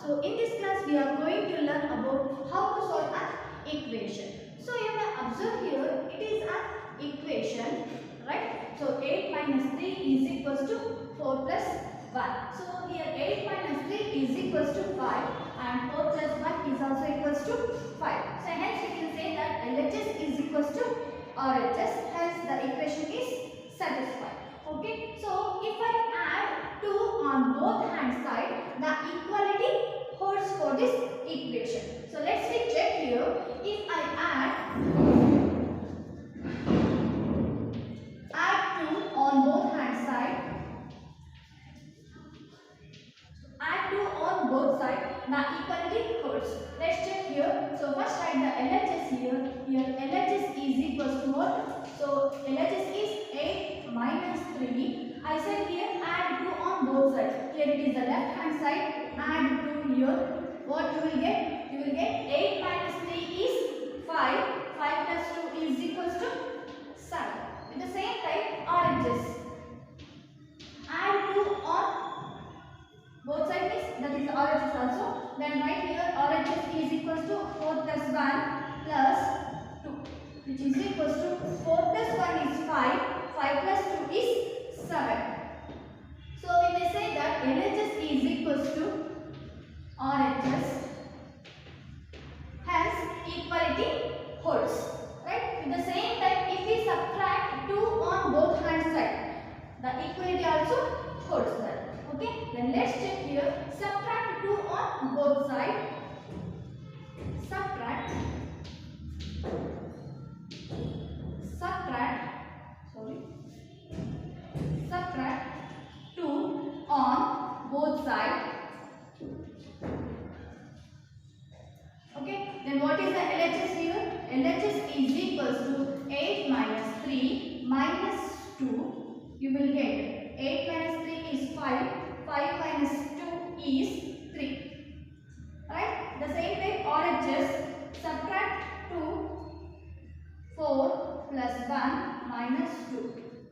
So in this class we are going to learn about how to solve an equation. So you may observe here it is an equation, right? So 8 minus 3 is equals to 4 plus 1. So here 8 minus 3 is equals to 5 and 4 plus 1 is also equals to 5. So hence we can say that LHS is equals to RHS, hence the equation is satisfied. Okay, so if I add 2 on both hand side, the equality holds for this equation. So let's check here. If I add 2 on both hand side, add 2 on both sides, the equality holds. Let's check here. So first write the LHS here. Here LHS is equals to what? So LHS is 8 minus 3. I said here add 2 on both sides. Here it is the left hand side. Add 2 here. What you will get? You will get 8 minus 3 is 5. 5 plus 2 is equals to 7. With the same type RHS. Add 2 on both sides means that is RHS also. Then write here RHS is equals to 4 plus 1 plus 2, which is equals to 4 plus 1 is 5. 5 plus 2 is 7. So we may say that LHS is equals to RHS. Hence equality holds. Right? With the same time, if we subtract 2 on both hand side, the equality also holds that. Okay, then let's check here. Subtract 2 on both sides. Subtract 2 on both sides. Okay, then what is the LHS here? LHS is equals to 8 minus 3 minus 2. You will get 8 minus 3 is 5. 5 minus 2 is 3. Right? The same way RHS, subtract 2, 4 plus 1 minus 2,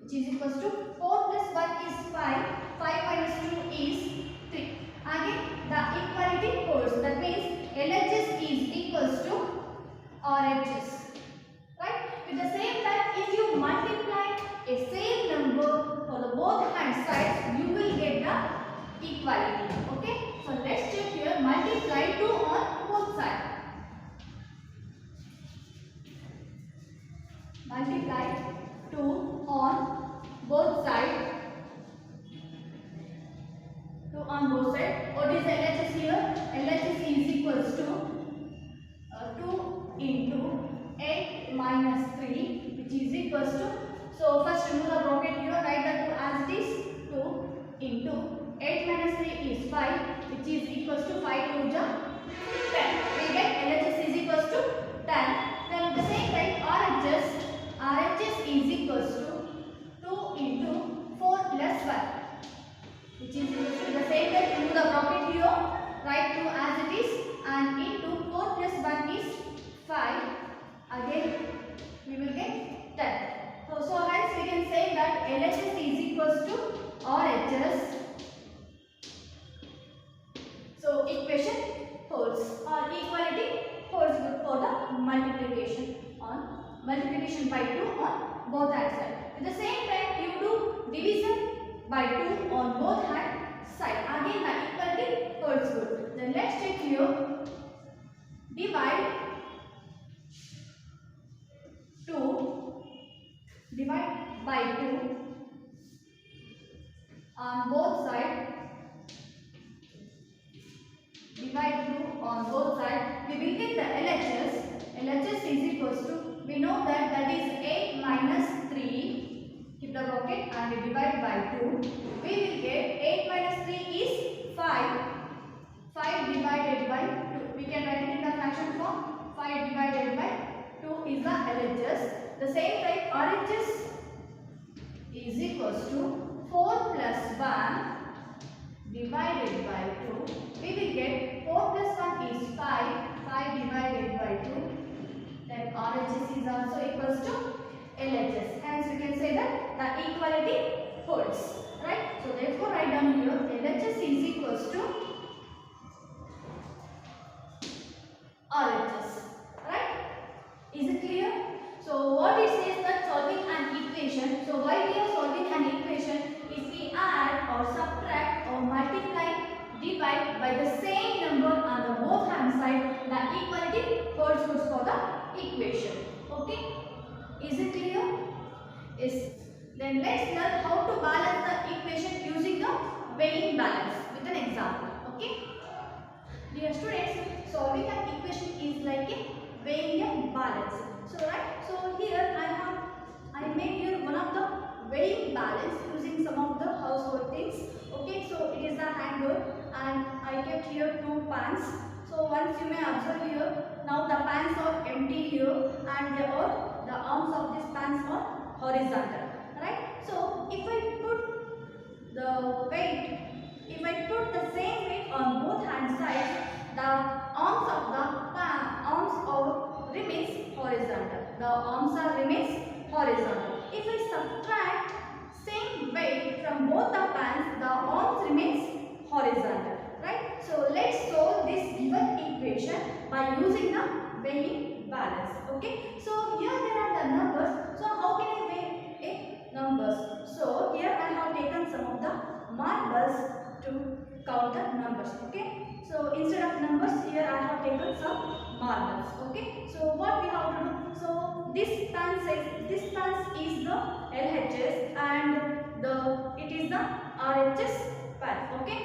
which is equals to 4 plus 1 is 5. 5 minus 2 is 3. Again, the equality holds. That means LHS is equals to RHS. Right? With the same time, if you multiply a same number for the both hand sides, you will get the equality. Okay? So let's check here. Multiply 2 on both sides. Multiply 2 on both sides. 2 on both sides. What is LHS here? LHS is equals to 2 into 8 minus 3, which is equals to, so first remove the bracket here, write the 2 as it is, 2 into 8 minus 3 is 5, which is equals to 5 to the 10. We get LHS is equals to 10. Then the same type RHS is equals to 2 into 4 plus 1, which is equals to the same type. Remove the bracket here, write 2 as it is, and into 4 plus 1 is 5. Again we will get 10. So hence we can say that LHS is equals to RHS. So equation holds, or equality holds good for the multiplication by 2 on both hand side. At the same time, you do division by 2 on both hand side. Again the equality holds good. Then let's check here. Divide 2 by 2 on both sides. Divide 2 on both sides. We will get the LHS. LHS is equals to, we know that is 8 minus 3. Keep the bracket and we divide by 2. We will get 8 minus 3 is 5. 5 divided by 2. We can write it in the fraction form. 5 divided by 2 is the LHS. The same type RHS is equals to 4 plus 1 divided by 2. We will get 4 plus 1 is 5. 5 divided by 2. Then RHS is also equals to LHS. Hence we can say that the equality holds. Right? So therefore write down here LHS is equals to by the same number on the both hand side, the equality holds good for the equation. Okay, is it clear? Yes. Then let's learn how to balance the equation using the weighing balance with an example. Okay, dear students, solving an equation is like a weighing a balance. So right, so here I made here one of the weighing balance using some of the household things. Okay, so it is a hanger and I kept here two pans. So once you may observe here, now the pans are empty here and the arms of these pans are horizontal. Right? So if I put the weight, if I put the same weight on both hand sides, the arms of the remains horizontal. The arms remains horizontal. If I subtract same weight from both the pans, the arms remains horizontal. Right? So let's solve this given equation by using the weighing balance. Okay? So here there are the numbers. So how can I weigh numbers? So here I have taken some of the marbles to count the numbers. Okay, so instead of numbers here I have taken some marbles. Okay, so what we have to do, so this pan is the LHS and it is the RHS pan. Okay,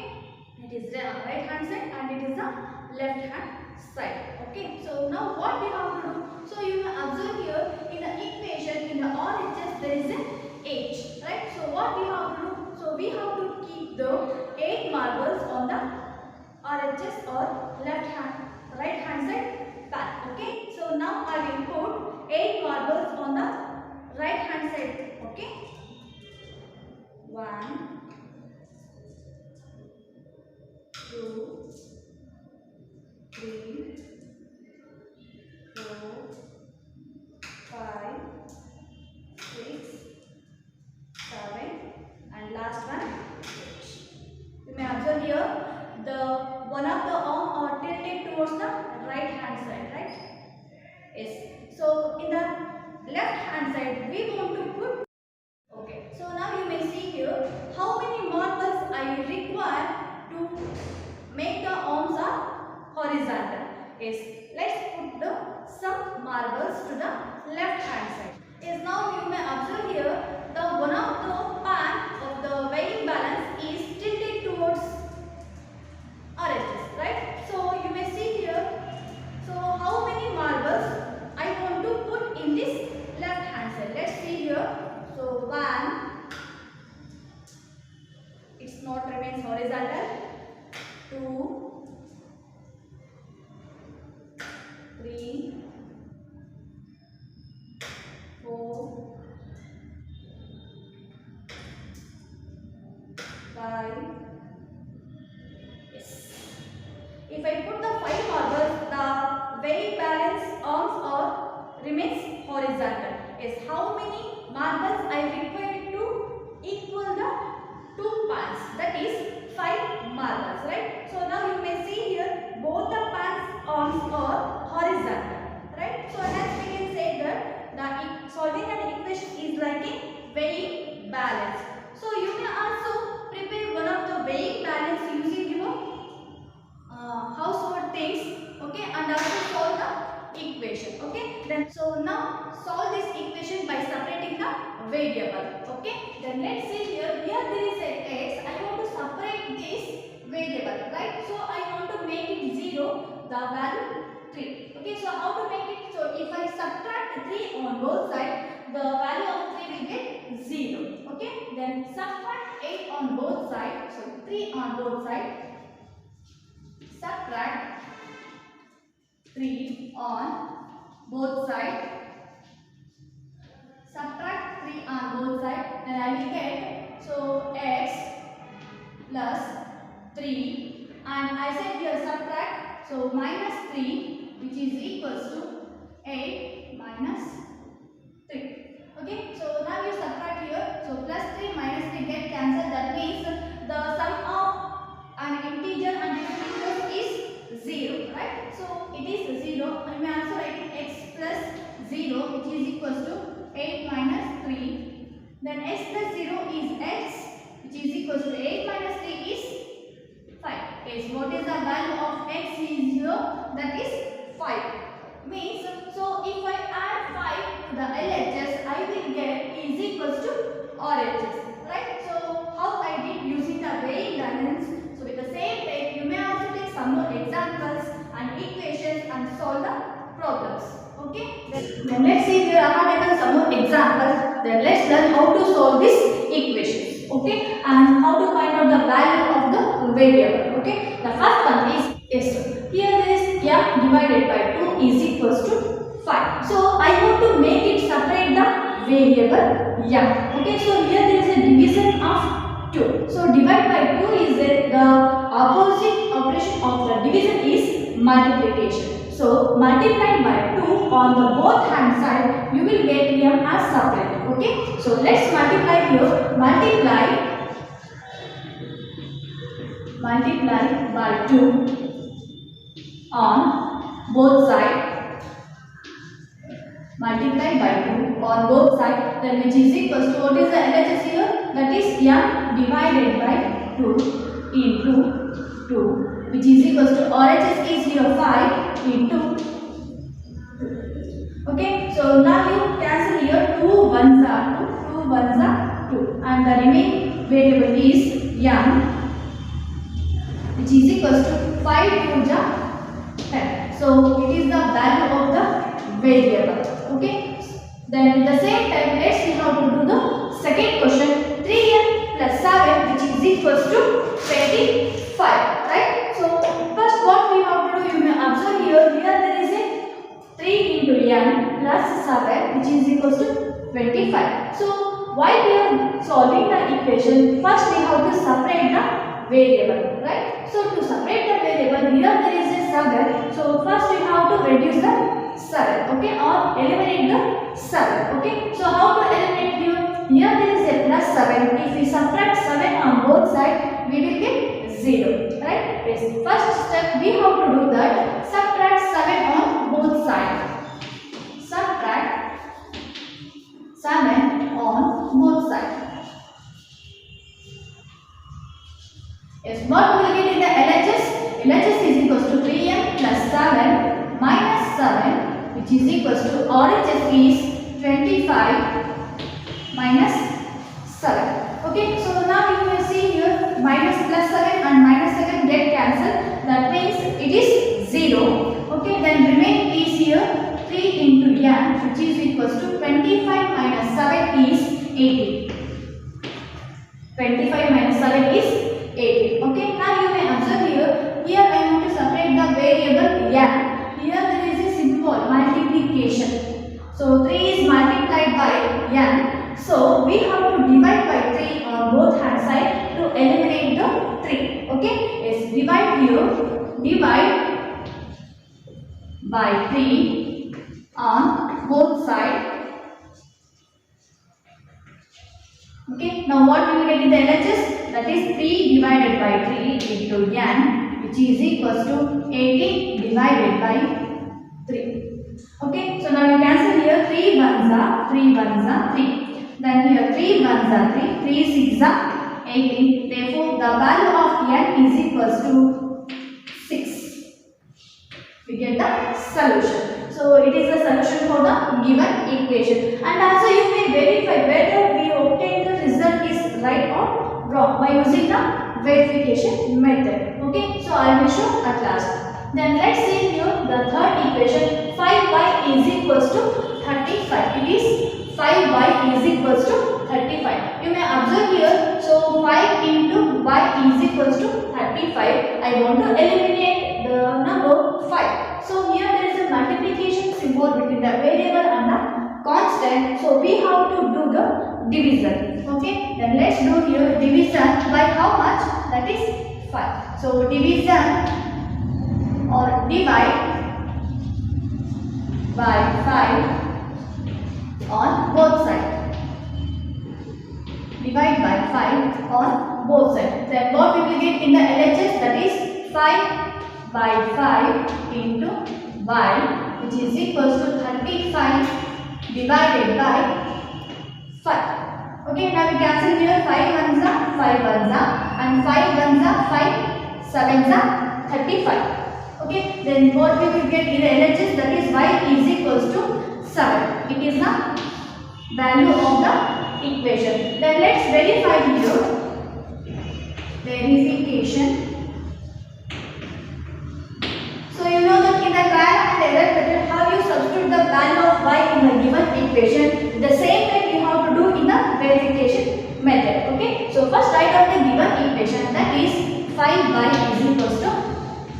it is the right hand side and it is the left hand side. Okay, so now what we have to do, so you may observe here in the equation in the RHS there is a H, right? So what we have to do, so we have to keep the 8 marbles on the RHS or right hand side pan. Okay, so now I will put 8 marbles on the right hand side. Okay, 1, 2, 3, 4, 5, 6, 7 and last one 8. You may observe here one of the arm are tilted towards the right hand side, right? Yes. So in the left hand side we want to put. Okay. So now you may see here how many marbles I require to make the arms are horizontal. Yes. Let's put some marbles to the left hand side. Yes. Now you may observe here one of the pan of the weighing balance is tilted towards RHS, right? So you may see here, so how many marbles I want to put in this left hand side. Let's see here. So 1, it's not remains horizontal. 2, 3, 4, 5. Yes. If I put the 5 marbles, the weight balance arms remains horizontal. Yes. How many marbles I require to equal the 2 pans? That is 5 marbles, right? So now you may see here both the pans arms are horizontal, right? So as we can say that the solving an equation is like a weighing balance. So you may also prepare one of the weighing balance using your household things, okay, and also solve the equation. Okay, then so now solve this equation by separating the variable. Okay, then let's see here there is a x. I want to separate this variable, right? So I want to make it 0, the value 3. Okay, so how to make it? So if I subtract 3 on both sides, the value of 3 will get 0. Okay, then subtract 8 on both sides. So 3 on both sides. Subtract 3 on both sides. Subtract 3 on both sides. Then I will get, so x plus 3, and I said here subtract, so minus 3, which is equals to 8 minus 3. Okay, so now you subtract here, so plus 3 minus 3 get cancelled. That means the sum of an integer and differential is 0, right? So it is 0. You may also write x plus 0, which is equals to 8 minus 3. Then x plus 0 is x, which is equals to 8 minus 3 is 5. Yes, what is the let's learn how to solve this equations, okay, and how to find out the value of the variable, okay. The first one is yes. Here there is m divided by 2 is equals to 5. So I want to make it separate the variable m, okay. So here there is a division of 2. So divide by 2 is the opposite operation of the division is multiplication. So multiply by 2 on the both hand side, you will get m as separate, okay. So let's multiply here. Multiply by 2 on both sides. Multiply by 2 on both sides, then which is equals to, what is the LHS here? That is m divided by 2 into 2, which is equals to RHS is here 5 into 2. Okay, so now you cancel here 2 ones are 2, and the remaining variable is m, which is equals to 5 2 10. So it is the value of the variable, okay. Then at the same time, let's see how to do the second question. 3n plus 7, which is equals to 25, right? So first what we have to do, you may observe here there is a 3 into n plus 7, which is equals to 25. So why we are solving the equation? First we have to separate the variable, right? So to separate the variable, here there is a 7. So first we have to reduce the 7, okay, or eliminate the 7, okay. So how to eliminate here? Here there is a plus 7. If we subtract 7 on both sides, we will get 0, right? Yes. First step we have to do that. Subtract 7 on both sides. Subtract 7 on both sides. Yes, what we will get in the LHS? LHS is equals to 3m plus 7 minus 7, which is equals to RHS is 25 minus 7. Okay, so now you will see here minus plus 7 and minus 7 get cancelled. That means it is 0. Okay, then remain is here 3 into n, which is equals to 25 minus 7 is 18. 25 minus 7 is 18. Okay, now you may observe here. Here I want to separate the variable n. Here there is a symbol multiplication. So 3 is multiplied by n. So we have to divide by 3 on both hand side to eliminate the 3. Okay, yes, divide here. Divide by 3 on both sides. Okay, now what we will get in the LHS? That is 3 divided by 3 into n, which is equals to 18 divided by 3. Okay, so now you cancel here 3 ones are 3. Then here 3 ones are 3 6 are 18. Therefore, the value of n is equals to 6. We get the solution. So it is the solution for the given equation. And also you may verify whether we obtain the result is right or wrong by using the verification method. Okay, so I will show at last. Then let's see here the third equation. 5y is equals to 35. It is 5y is equals to 35. You may observe here. So 5 into y is equals to 35. I want to eliminate the number 5. So here there is a multiplication symbol between the variable and the constant. So we have to do the division. Okay, then let's do here division by how much? That is 5. So division or divide by 5 on both sides. Divide by 5 on both sides. Then what we will get in the LHS? That is 5 by 5 into y, which is equals to 35 divided by 5. Okay, now we cancel here 5 ones are 5 ones are, and 5 ones are 5 sevens are 35. Okay, then what we will get in the LHS? That is y is equals to 7. It is the value of the equation. Then let's verify here. Verification. So you know that in the trial and error method, how you substitute the value of y in the given equation. The same way we have to do in the 5y is equals to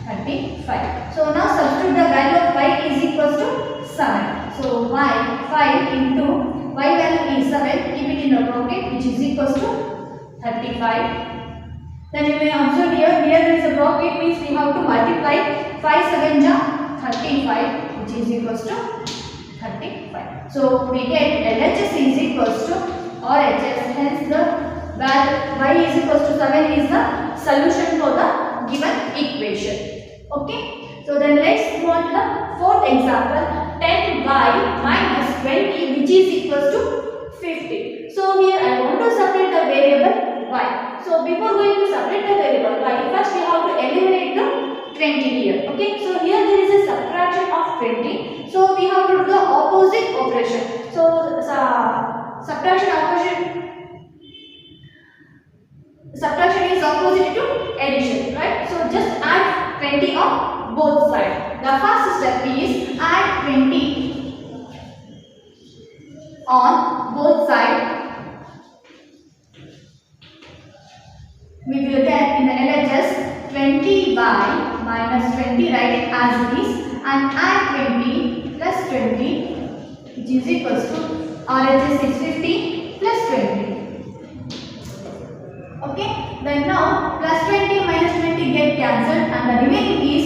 35. So now substitute the value of y is equals to 7. So y 5 into y value is 7. Keep it in the bracket, which is equals to 35. Then you may observe here there is a bracket, means we have to multiply 5 7 ja 35, which is equals to 35. So we get LHS is equals to RHS. Hence the value y is equals to 7 is the solution for the given equation. Okay. So then let's move on to the fourth example. 10y minus 20, which is equals to 50. So here I want to separate the variable y. So before going to separate the variable y, first we have to eliminate the 20 here. Okay. So here there is a subtraction of 20. So we have to do the opposite operation. So subtraction is opposite to addition, right? So just add 20 on both sides. The first step is add 20 on both sides. We will get in the LHS 20y minus 20, write it as it is, and add 20 plus 20, which is equals to RHS 650 plus 20. Okay, then now plus 20 minus 20 get cancelled, and the remaining is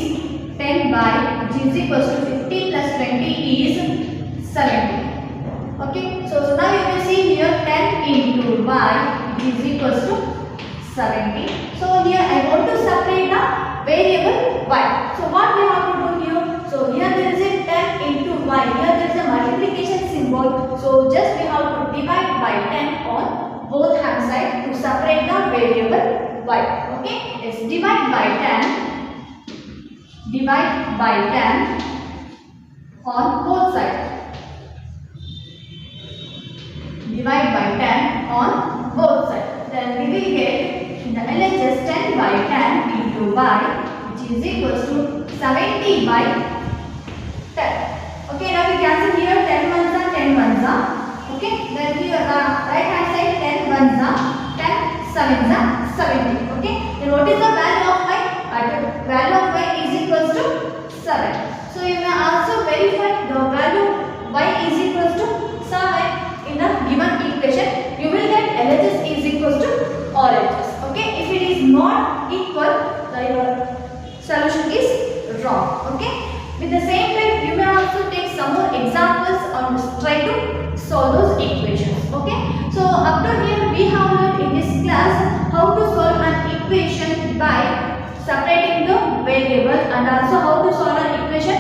10y, which is equals to 50 plus 20 is 70. Okay, so now you can see here 10 into y, which is equals to 70. So here I want to separate the variable y. So what we have to do here? So here there is a 10 into y. Here there is a multiplication symbol. So just we have to divide by 10 on both hand side to separate the variable y. Okay. Let's divide by 10. Divide by 10 on both sides. Divide by 10 on both sides. Then we will get in the LHS 10 by 10 into y, which is equals to 70 by 10. Okay, now we cancel here 10 ones are 10 ones are. Okay, then here right hand side 10 ones are 10 sevens are 70. Okay, then what is the value of y? Value of y is equals to 7. So you may also verify the value y is equals to 7 in the given equation. You will get LHS is equals to RHS. Okay, if it is not equal, the solution is wrong. Okay, with the same way you may also take some more examples and try to solve those equations. Okay, so up to here we have learned in this class how to solve an equation by separating the variable, and also how to solve an equation